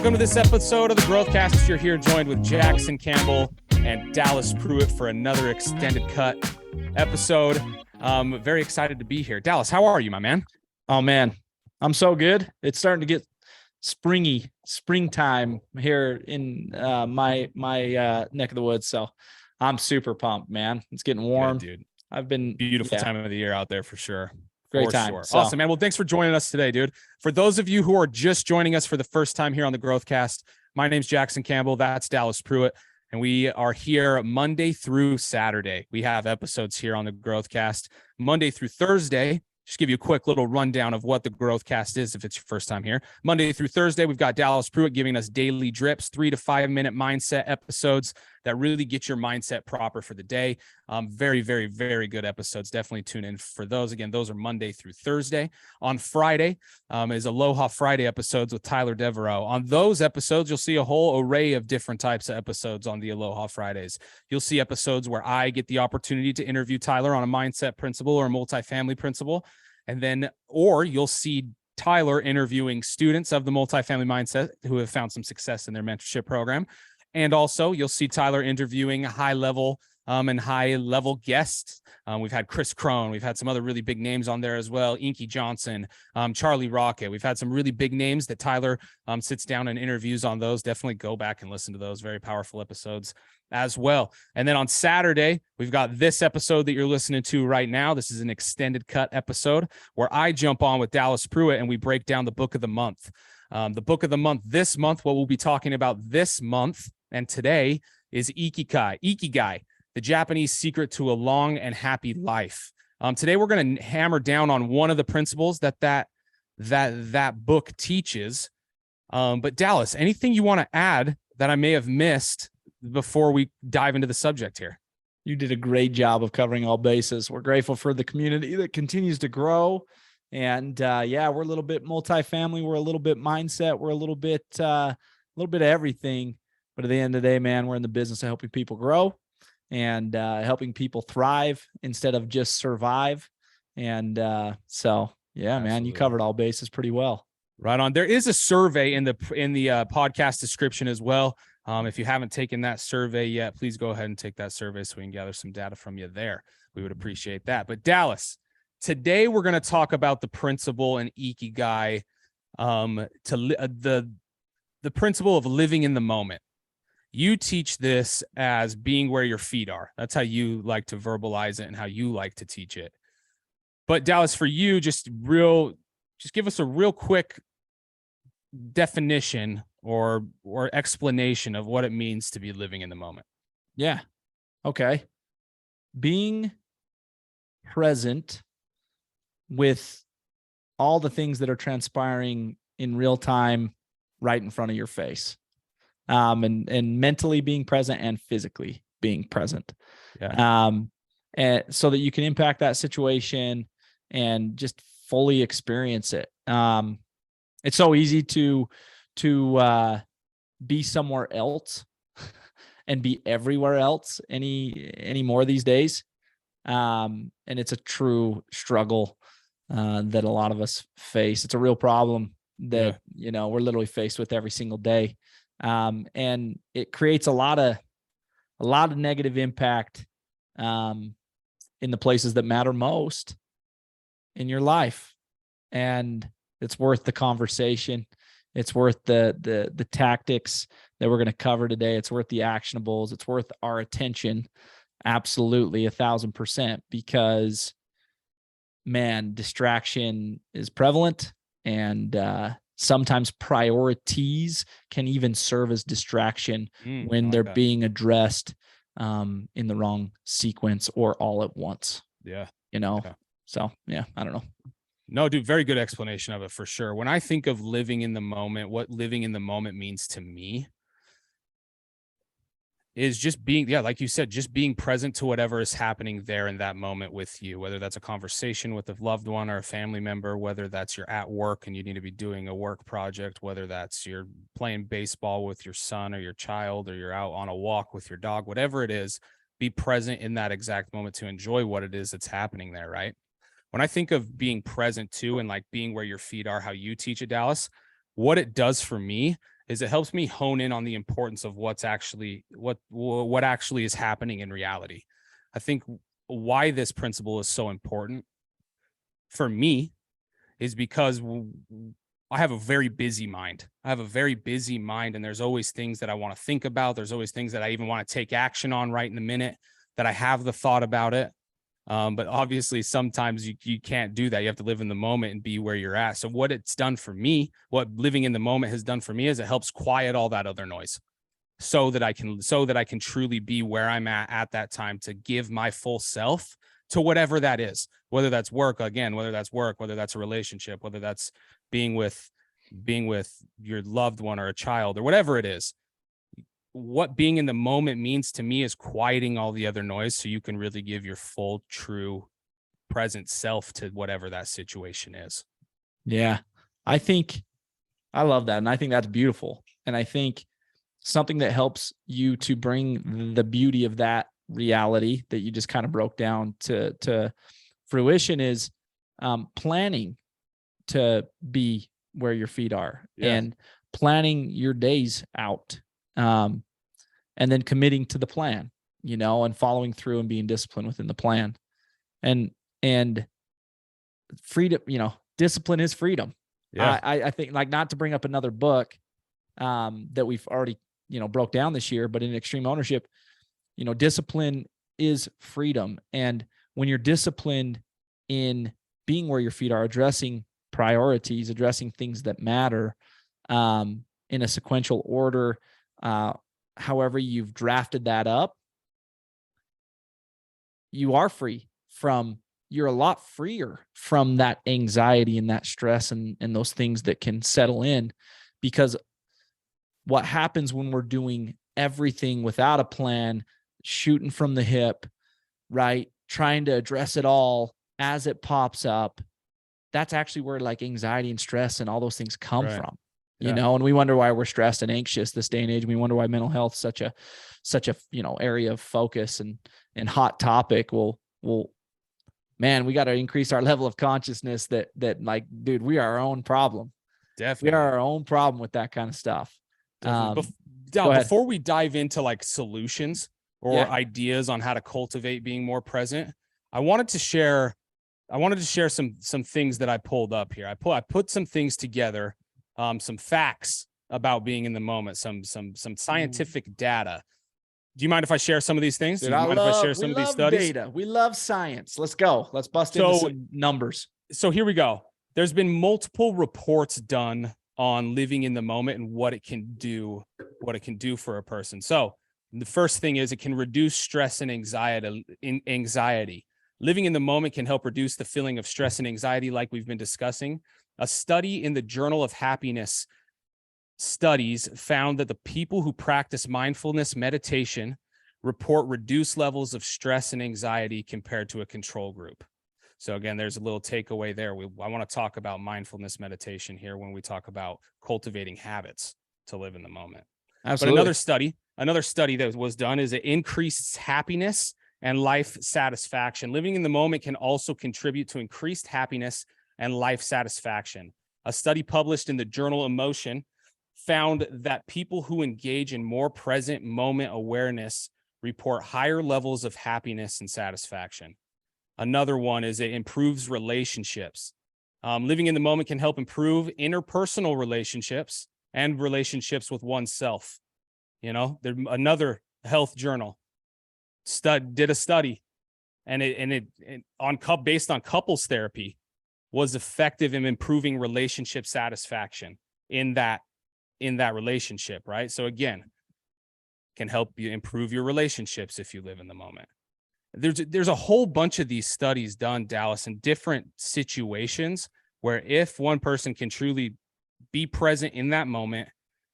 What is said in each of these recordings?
Welcome to this episode of the Growthcast. You're here joined with Jackson Campbell and Dallas Pruitt for another extended cut episode. Very excited to be here. Dallas, how are you, my man? Oh man, I'm so good. It's starting to get springtime here in my neck of the woods. So I'm super pumped, man. It's getting warm. Good, dude. I've been Beautiful time of the year out there for sure. Great for time. Sure. So, awesome, man. Well, thanks for joining us today, dude. For those of you who are just joining us for the first time here on the Growthcast, my name's Jackson Campbell. That's Dallas Pruitt. And we are here Monday through Saturday. We have episodes here on the Growthcast Monday through Thursday. Just give you a quick little rundown of what the Growthcast is if it's your first time here. Monday through Thursday, we've got Dallas Pruitt giving us daily drips, 3 to 5 minute mindset episodes that really get your mindset proper for the day. Very, very, very good episodes. Definitely tune in for those. Again, those are Monday through Thursday. On Friday is Aloha Friday episodes with Tyler Devereaux. On those episodes, you'll see a whole array of different types of episodes on the Aloha Fridays. You'll see episodes where I get the opportunity to interview Tyler on a mindset principle or a multifamily principle. And then, or you'll see Tyler interviewing students of the multifamily mindset who have found some success in their mentorship program. And also you'll see Tyler interviewing high level guests. We've had Chris Crone. We've had some other really big names on there as well. Inky Johnson, Charlie Rocket. We've had some really big names that Tyler sits down and interviews on those. Definitely go back and listen to those very powerful episodes as well. And then on Saturday, we've got this episode that you're listening to right now. This is an extended cut episode where I jump on with Dallas Pruitt and we break down the book of the month. The book of the month this month, what we'll be talking about this month and today is Ikigai, the Japanese secret to a long and happy life. Today, we're going to hammer down on one of the principles that book teaches. But Dallas, anything you want to add that I may have missed before we dive into the subject here? You did a great job of covering all bases. We're grateful for the community that continues to grow. And we're a little bit multifamily. We're a little bit mindset. We're a little bit of everything. But at the end of the day, man, we're in the business of helping people grow and helping people thrive instead of just survive. And man, you covered all bases pretty well. Right on. There is a survey in the podcast description as well. If you haven't taken that survey yet, please go ahead and take that survey so we can gather some data from you there. We would appreciate that. But Dallas, today we're going to talk about the principle in Ikigai, the principle of living in the moment. You teach this as being where your feet are. That's how you like to verbalize it and how you like to teach it. But Dallas, for you, just give us a real quick definition or explanation of what it means to be living in the moment. Yeah. Okay. Being present with all the things that are transpiring in real time right in front of your face. And mentally being present and physically being present. Yeah. And so that you can impact that situation and just fully experience it. It's so easy to be somewhere else and be everywhere else any more these days. And it's a true struggle that a lot of us face. It's a real problem that, we're literally faced with every single day. And it creates a lot of negative impact in the places that matter most in your life. And it's worth the conversation. It's worth the tactics that we're going to cover today. It's worth the actionables. It's worth our attention. Absolutely 1,000%, because man, distraction is prevalent, and sometimes priorities can even serve as distraction when they're being addressed in the wrong sequence or all at once. Yeah. So yeah, I don't know. No, dude, very good explanation of it for sure. When I think of living in the moment, what living in the moment means to me is just being, like you said, just being present to whatever is happening there in that moment with you, whether that's a conversation with a loved one or a family member, whether that's you're at work and you need to be doing a work project, whether that's you're playing baseball with your son or your child, or you're out on a walk with your dog, whatever it is, be present in that exact moment to enjoy what it is that's happening there, right? When I think of being present too, and like being where your feet are, how you teach it, Dallas, what it does for me, is it helps me hone in on the importance of what actually is happening in reality. I think why this principle is so important for me is because I have a very busy mind. And there's always things that I want to think about. There's always things that I even want to take action on right in the minute that I have the thought about it. But obviously sometimes you can't do that. You have to live in the moment and be where you're at. So what it's done for me, what living in the moment has done for me, is it helps quiet all that other noise so that I can truly be where I'm at that time, to give my full self to whatever that is, whether that's work, whether that's a relationship, whether that's being with your loved one or a child or whatever it is. What being in the moment means to me is quieting all the other noise so you can really give your full, true, present self to whatever that situation is. Yeah. I love that. And I think that's beautiful. And I think something that helps you to bring the beauty of that reality that you just kind of broke down to fruition is planning to be where your feet are, and planning your days out, and then committing to the plan, and following through and being disciplined within the plan. And freedom, discipline is freedom. Yeah. I think, like, not to bring up another book that we've already, broke down this year, but in Extreme Ownership, discipline is freedom. And when you're disciplined in being where your feet are, addressing priorities, addressing things that matter, in a sequential order, however you've drafted that up, you're a lot freer from that anxiety and that stress and those things that can settle in. Because what happens when we're doing everything without a plan, shooting from the hip, right? Trying to address it all as it pops up, that's actually where, like, anxiety and stress and all those things come from, and we wonder why we're stressed and anxious this day and age. We wonder why mental health is such a area of focus and hot topic. Well, man, we got to increase our level of consciousness that like, dude, we are our own problem. Definitely. We are our own problem with that kind of stuff. Before we dive into like solutions or ideas on how to cultivate being more present, I wanted to share some things that I pulled up here. I put some things together, some facts about being in the moment, some scientific data. Do you mind if I share some of these things? Dude, we love data. We love science. Let's go. Let's bust into some numbers. So here we go. There's been multiple reports done on living in the moment and what it can do for a person. So the first thing is it can reduce stress and anxiety. Living in the moment can help reduce the feeling of stress and anxiety, like we've been discussing. A study in the Journal of Happiness Studies found that the people who practice mindfulness meditation report reduced levels of stress and anxiety compared to a control group. So again, there's a little takeaway there. I want to talk about mindfulness meditation here when we talk about cultivating habits to live in the moment. Absolutely. But another study that was done is it increased happiness and life satisfaction. Living in the moment can also contribute to increased happiness and life satisfaction. A study published in the journal Emotion found that people who engage in more present moment awareness report higher levels of happiness and satisfaction. Another one is it improves relationships. Living in the moment can help improve interpersonal relationships and relationships with oneself. Another health journal did a study, and it based on couples therapy was effective in improving relationship satisfaction in that relationship, right? So again, can help you improve your relationships if you live in the moment. There's a whole bunch of these studies done, Dallas, in different situations where if one person can truly be present in that moment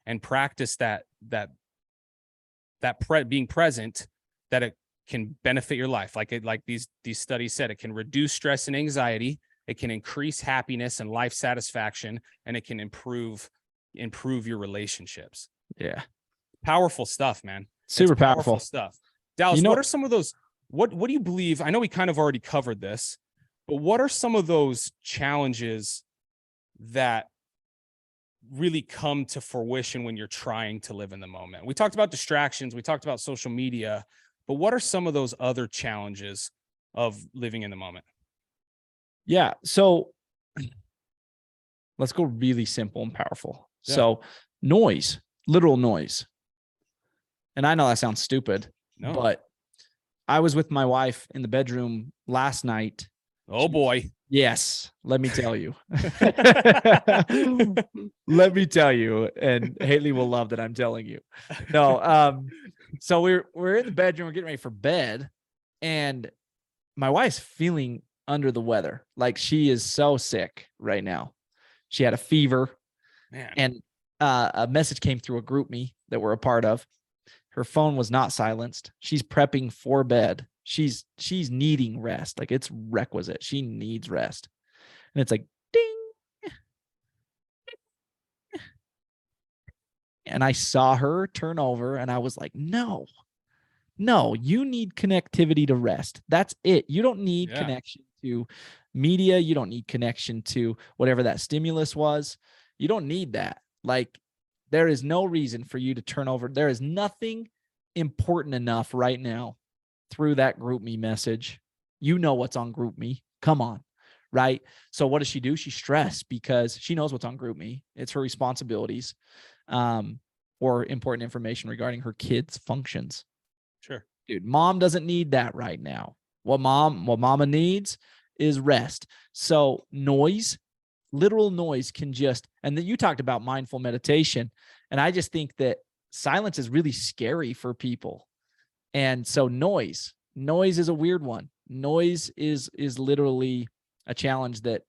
and practice being present, that it can benefit your life. Like these studies said, it can reduce stress and anxiety, it can increase happiness and life satisfaction, and it can improve your relationships. Yeah. Powerful stuff, man. Super powerful stuff. Dallas, what are some of those, what do you believe? I know we kind of already covered this, but what are some of those challenges that really come to fruition when you're trying to live in the moment? We talked about distractions, we talked about social media, but what are some of those other challenges of living in the moment? Yeah. So let's go really simple and powerful. Yeah. So noise, literal noise. And I know that sounds stupid, No. but I was with my wife in the bedroom last night. Oh boy. Yes, let me tell you. Let me tell you, and Haley will love that I'm telling you. No, so we're in the bedroom, we're getting ready for bed, and my wife's feeling under the weather. Like she is so sick right now. She had a fever, Man. and a message came through a group me that we're a part of. Her phone was not silenced. She's prepping for bed. She's needing rest. Like it's requisite. She needs rest. And it's like ding. And I saw her turn over and I was like, no, you need connectivity to rest. That's it. You don't need connection to media. You don't need connection to whatever that stimulus was. You don't need that. Like there is no reason for you to turn over. There is nothing important enough right now through that group me message. You know what's on group me. Come on. Right. So what does she do? She's stressed because she knows what's on group me. It's her responsibilities, or important information regarding her kids' functions. Sure. Dude, mom doesn't need that right now. What mama needs is rest. So noise, literal noise can just, and then you talked about mindful meditation. And I just think that silence is really scary for people. And so noise is a weird one. Noise is literally a challenge that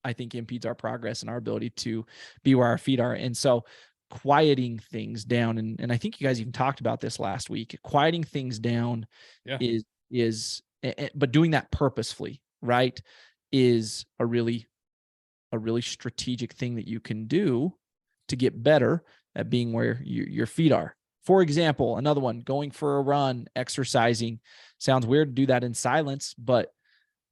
I think impedes our progress and our ability to be where our feet are. And so quieting things down, and I think you guys even talked about this last week, quieting things down is but doing that purposefully, right, is a really strategic thing that you can do to get better at being where your feet are. For example, another one, going for a run, exercising. Sounds weird to do that in silence, but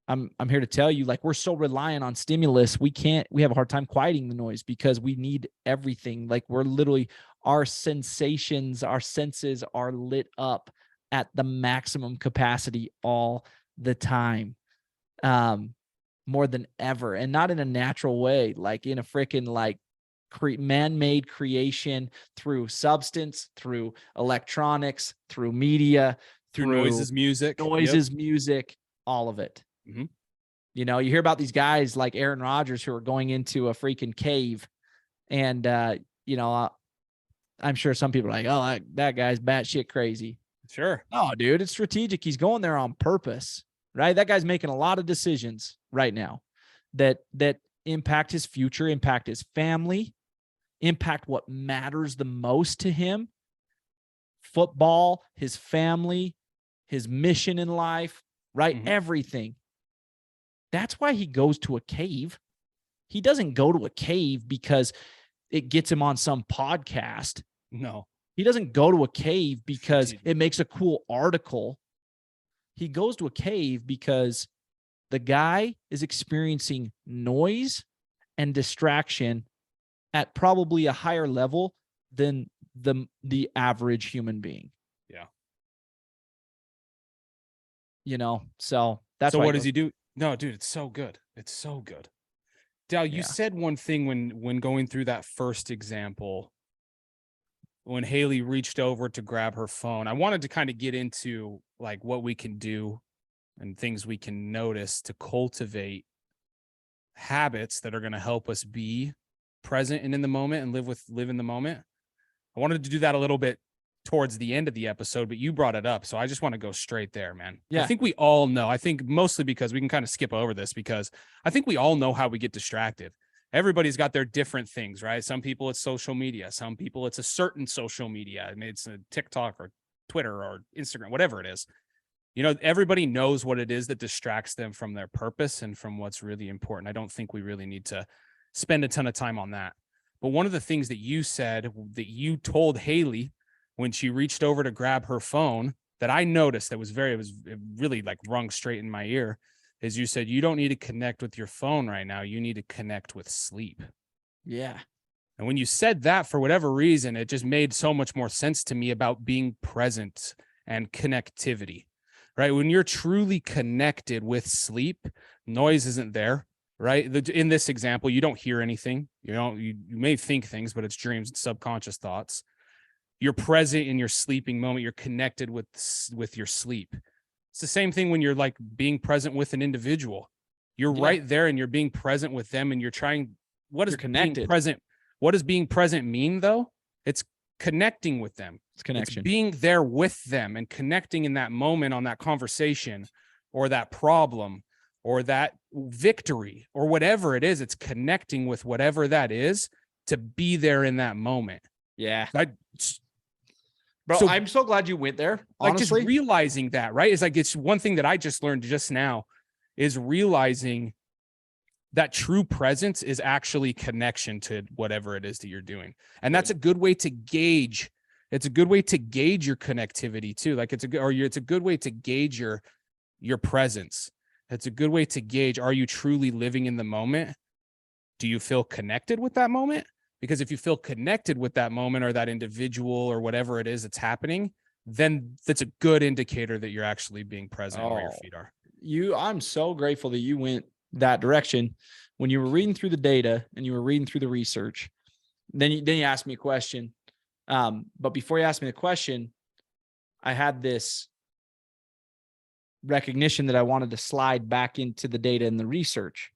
I'm here to tell you, like, we're so reliant on stimulus. We have a hard time quieting the noise because we need everything. Like we're literally, our sensations, our senses are lit up at the maximum capacity all the time. More than ever, and not in a natural way, like in a freaking like man-made creation through substance, through electronics, through media, through noises, music, music, all of it. Mm-hmm. You know, you hear about these guys like Aaron Rodgers who are going into a freaking cave, and you know, I'm sure some people are like, oh, that guy's batshit crazy. Sure. No, dude, it's strategic. He's going there on purpose, right? That guy's making a lot of decisions right now that impact his future, impact his family, impact what matters the most to him. Football, his family, his mission in life, right? Mm-hmm. Everything. That's why he goes to a cave. He doesn't go to a cave because it gets him on some podcast. No. He doesn't go to a cave because it makes a cool article. He goes to a cave because the guy is experiencing noise and distraction at probably a higher level than the average human being. Yeah. You know, so that's so what does he do? No, dude, it's so good. It's so good. Dal, you said one thing when going through that first example, when Haley reached over to grab her phone. I wanted to kind of get into like what we can do and things we can notice to cultivate habits that are going to help us be present and in the moment and live in the moment. I wanted to do that a little bit towards the end of the episode, but you brought it up. So I just want to go straight there, man. Yeah. I think we all know, I think mostly because we can kind of skip over this because I think we all know how we get distracted. Everybody's got their different things, right? Some people it's social media. Some people it's a certain social media. I mean, it's a TikTok or Twitter or Instagram, whatever it is. You know, everybody knows what it is that distracts them from their purpose and from what's really important. I don't think we really need to spend a ton of time on that. But one of the things that you said that you told Haley when she reached over to grab her phone that I noticed that it really like rung straight in my ear is you said, you don't need to connect with your phone right now. You need to connect with sleep. Yeah. And when you said that, for whatever reason, it just made so much more sense to me about being present and connectivity, right? When you're truly connected with sleep, noise isn't there, right? In this example, you don't hear anything. You may think things, but it's dreams and subconscious thoughts. You're present in your sleeping moment. You're connected with your sleep. It's the same thing when you're like being present with an individual. You're right there and you're being present with them, and you're trying. What is being present? What does being present mean, though? It's connecting with them. It's connection. It's being there with them and connecting in that moment on that conversation or that problem or that victory or whatever it is. It's connecting with whatever that is to be there in that moment. Yeah. Bro, so, I'm so glad you went there. Honestly, like just realizing that, right? It's like, it's one thing that I just learned just now is realizing that true presence is actually connection to whatever it is that you're doing. And that's a good way to gauge. It's a good way to gauge your connectivity too. Like it's a good way to gauge your presence. It's a good way to gauge, are you truly living in the moment? Do you feel connected with that moment? Because if you feel connected with that moment or that individual or whatever it is that's happening, then that's a good indicator that you're actually being present where your feet are. I'm so grateful that you went that direction. When you were reading through the data and you were reading through the research, then you asked me a question. But before you asked me the question, I had this recognition that I wanted to slide back into the data and the research,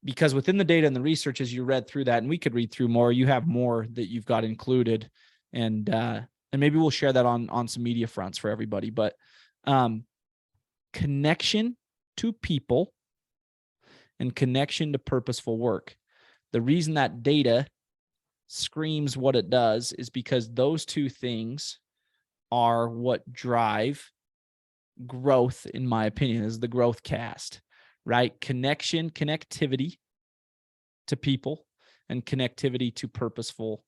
because within the data and the research, as you read through that, and we could read through more, you have more that you've got included, and maybe we'll share that on some media fronts for everybody. But connection to people and connection to purposeful work. The reason that data screams what it does is because those two things are what drive growth, in my opinion, is the growth cast, right? Connectivity to people and connectivity to purposeful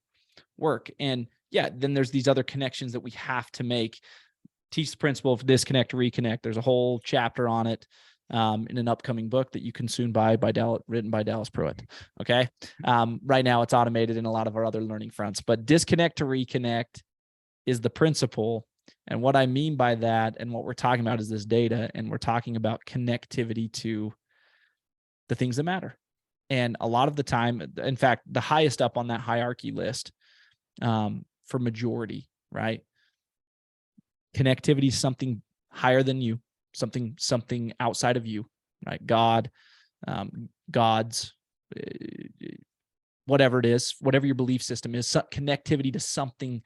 work. And yeah, then there's these other connections that we have to make. Teach the principle of disconnect, reconnect. There's a whole chapter on it in an upcoming book that you can soon buy written by Dallas Pruitt. Okay. Right now it's automated in a lot of our other learning fronts, but disconnect to reconnect is the principle. And what I mean by that, and what we're talking about, is this data, and we're talking about connectivity to the things that matter. And a lot of the time, in fact, the highest up on that hierarchy list for majority, right? Connectivity is something higher than you, something outside of you, right? God, God's, whatever it is, whatever your belief system is, connectivity to something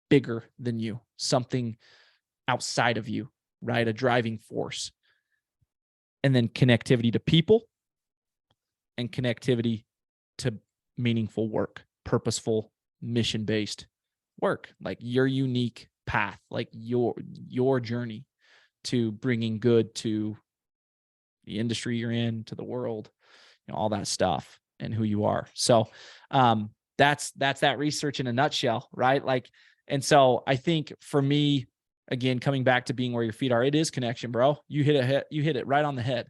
bigger than you, something outside of you, right? A driving force. And then connectivity to people and connectivity to meaningful work, purposeful, mission-based work, like your unique path, like your journey to bringing good to the industry you're in, to the world, all that stuff, and who you are. So that's that research in a nutshell, right? Like, and so I think for me, again, coming back to being where your feet are, it is connection, bro. You hit it right on the head.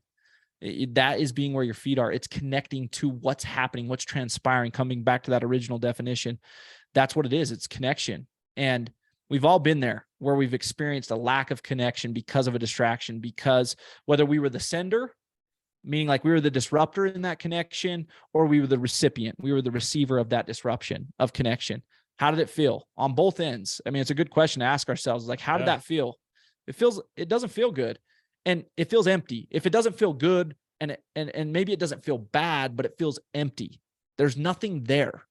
That is being where your feet are. It's connecting to what's happening, what's transpiring, coming back to that original definition. That's what it is. It's connection. And we've all been there where we've experienced a lack of connection because of a distraction, because whether we were the sender, meaning like we were the disruptor in that connection, or we were the recipient, we were the receiver of that disruption of connection. How did it feel on both ends? I mean, it's a good question to ask ourselves. Like, how did that feel? It doesn't feel good. And it feels empty. If it doesn't feel good, and maybe it doesn't feel bad, but it feels empty. There's nothing there.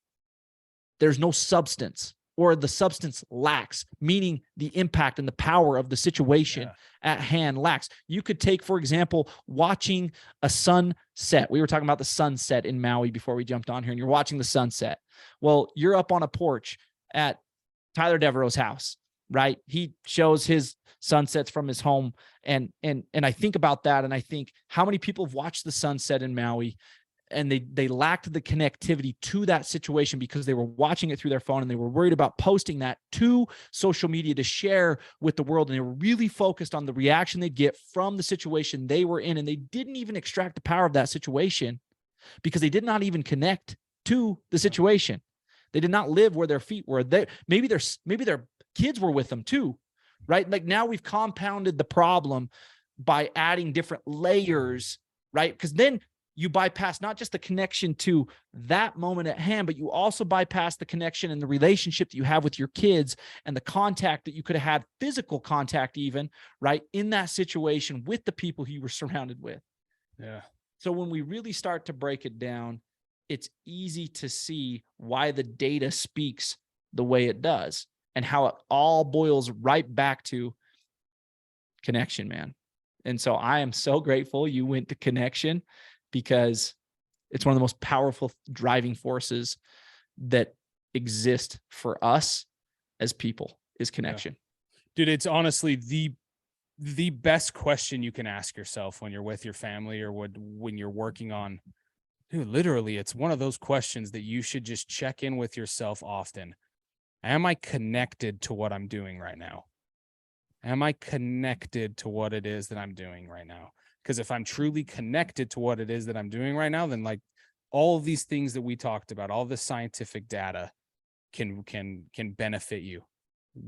There's no substance, or the substance lacks, meaning the impact and the power of the situation at hand lacks. You could take, for example, watching a sunset. We were talking about the sunset in Maui before we jumped on here, and you're watching the sunset. Well, you're up on a porch at Tyler Devereaux's house, right? He shows his sunsets from his home. And I think about that, and I think, how many people have watched the sunset in Maui and they lacked the connectivity to that situation because they were watching it through their phone, and they were worried about posting that to social media to share with the world. And they were really focused on the reaction they'd get from the situation they were in. And they didn't even extract the power of that situation because they did not even connect to the situation. They did not live where their feet were. Maybe their kids were with them too, right? Like now we've compounded the problem by adding different layers, right? Because then you bypass not just the connection to that moment at hand, but you also bypass the connection and the relationship that you have with your kids and the contact that you could have had, physical contact even, right, in that situation with the people who you were surrounded with. Yeah. So when we really start to break it down, it's easy to see why the data speaks the way it does and how it all boils right back to connection, man. And so I am so grateful you went to connection, because it's one of the most powerful driving forces that exist for us as people is connection. Dude, it's honestly the best question you can ask yourself when you're with your family or when you're working on, dude, literally, it's one of those questions that you should just check in with yourself often. Am I connected to what I'm doing right now? Am I connected to what it is that I'm doing right now? Because if I'm truly connected to what it is that I'm doing right now, then like all of these things that we talked about, all this scientific data can benefit you.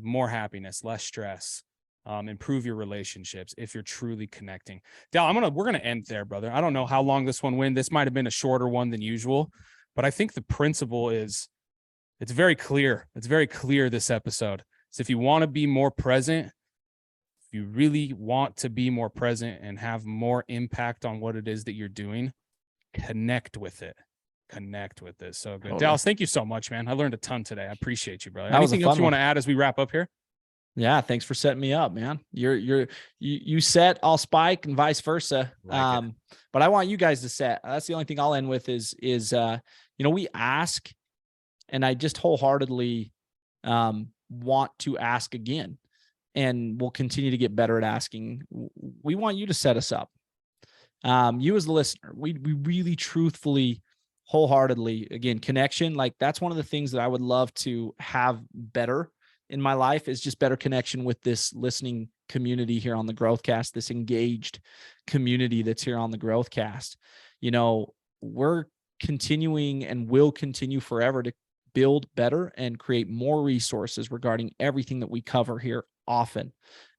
More happiness, less stress, improve your relationships if you're truly connecting. Dal, we're gonna end there, brother. I don't know how long this one went. This might have been a shorter one than usual, but I think the principle is it's very clear. It's very clear this episode. So if you want to be more present, if you really want to be more present and have more impact on what it is that you're doing, connect with it. Connect with it. So good. Totally. Dallas, thank you so much, man. I learned a ton today. I appreciate you, brother. Anything else you want to add as we wrap up here? Yeah, thanks for setting me up, man. You set, I'll spike, and vice versa. But I want you guys to set. That's the only thing I'll end with is we ask, and I just wholeheartedly want to ask again, and we'll continue to get better at asking. We want you to set us up. You as the listener, we really truthfully, wholeheartedly, again, connection, like that's one of the things that I would love to have better in my life, is just better connection with this listening community here on the Growthcast, this engaged community that's here on the Growthcast. We're continuing and will continue forever to build better and create more resources regarding everything that we cover here often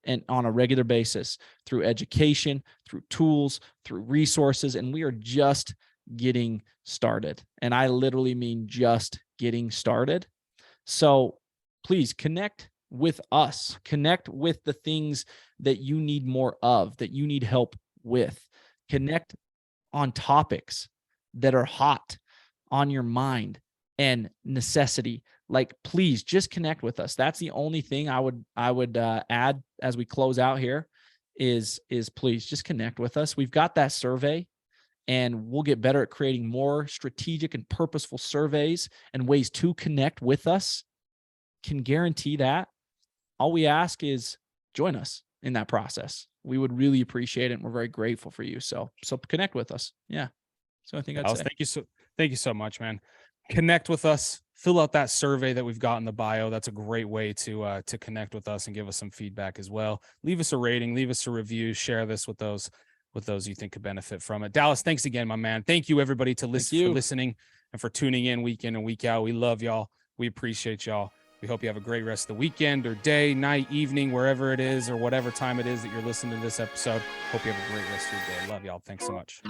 and on a regular basis, through education, through tools, through resources. And we are just getting started. And I literally mean just getting started. So please connect with us, connect with the things that you need more of, that you need help with. Connect on topics that are hot on your mind and necessity. Like, please just connect with us. That's the only thing I would add as we close out here is please just connect with us. We've got that survey, and we'll get better at creating more strategic and purposeful surveys and ways to connect with us. Can guarantee that. All we ask is join us in that process. We would really appreciate it, and we're very grateful for you. So connect with us. Yeah. So I think I'd say. Thank you so much, man. Connect with us. Fill out that survey that we've got in the bio. That's a great way to connect with us and give us some feedback as well. Leave us a rating, leave us a review, share this with those you think could benefit from it. Dallas, thanks again, my man. Thank you, everybody, for listening and for tuning in week and week out. We love y'all. We appreciate y'all. We hope you have a great rest of the weekend or day, night, evening, wherever it is or whatever time it is that you're listening to this episode. Hope you have a great rest of your day. Love y'all. Thanks so much.